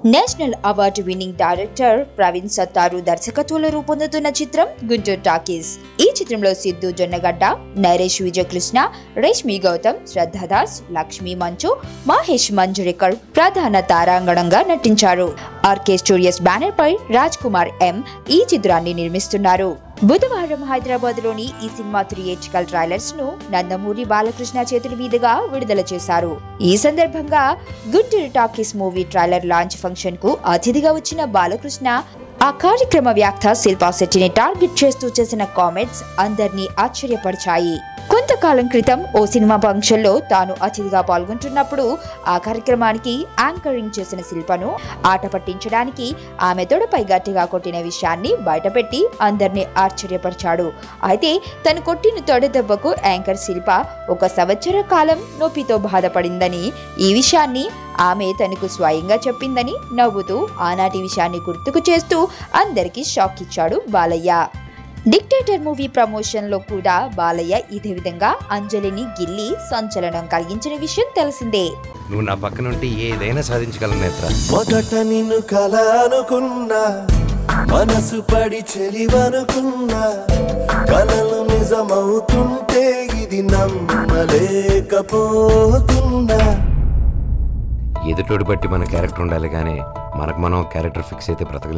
National award winning director Praveen Sattaru దర్శకత్వంలో రూపొందుతున్న చిత్రం గుంటూరు టాకీస్. ఈ చిత్రంలో సిద్ధు జొన్నగడ్డ, నరేష్ విజయకృష్ణ, రేష్మి గౌతమ్, శ్రద్ధాదాస్, లక్ష్మీ మంచు, మహేష్ మంజురేకర్ ప్రధాన తారాంగణంగా నటించారు. ఆర్కే స్టూడియోస్ బ్యానర్ పై రాజ్ కుమార్ ఎం ఈ చిత్రాన్ని నిర్మిస్తున్నారు. బుధవారం హైదరాబాద్ లోని ఈ సినిమా థియేట్రికల్ ట్రైలర్స్ ను నందమూరి బాలకృష్ణ చేతుల మీదుగా విడుదల చేశారు. ఈ సందర్భంగా Guntur talkies movie trailer launch function కు అతిథిగా వచ్చిన బాలకృష్ణ ఆ కార్యక్రమ వ్యాఖ్య శిల్పా శెట్టిని టార్గెట్ చేస్తూ చేసిన కామెంట్స్ అందరినీ ఆశ్చర్యపరిచాయి. కొంతకాలం క్రితం ఓ సినిమా ఫంక్షన్ లో తాను అతిథిగా పాల్గొంటున్నప్పుడు ఆ కార్యక్రమానికి యాంకరింగ్ చేసిన శిల్పను ఆట పట్టించడానికి ఆమె తొడపై గట్టిగా కొట్టిన విషయాన్ని బయటపెట్టి అందరినీ ఆశ్చర్యపరిచాడు. అయితే తను కొట్టిన తొడ దెబ్బకు యాంకర్ శిల్ప 1 సంవత్సర కాలం నొప్పితో బాధపడిందని, ఈ విషయాన్ని ఆమె తనకు స్వయంగా చెప్పిందని నవ్వుతూ ఆనాటి విషయాన్ని గుర్తుకు చేస్తూ అందరికీ షాక్ ఇచ్చాడు బాలయ్య. డిక్టేటర్ మూవీ ప్రమోషన్ లో కూడా బాలయ్య ఇదే విధంగా అంజలిని గిల్లి సంచలనం కలిగించిన విషయం తెలిసిందే. నువ్వు నా పక్కన ఉంటే ఏదైనా సాధించగలను నేత్ర. మొదట నిన్ను కల అనుకున్నా, మనసు పడి చెలివనుకున్నా, కలలు నిజమవుతుంటే ఇది నమ్మలేకపోతున్నా. ఎదుటోడి బట్టి మన క్యారెక్టర్ ఉండాలి కానీ మనకు మనం క్యారెక్టర్ ఫిక్స్ అయితే బ్రతకలేం.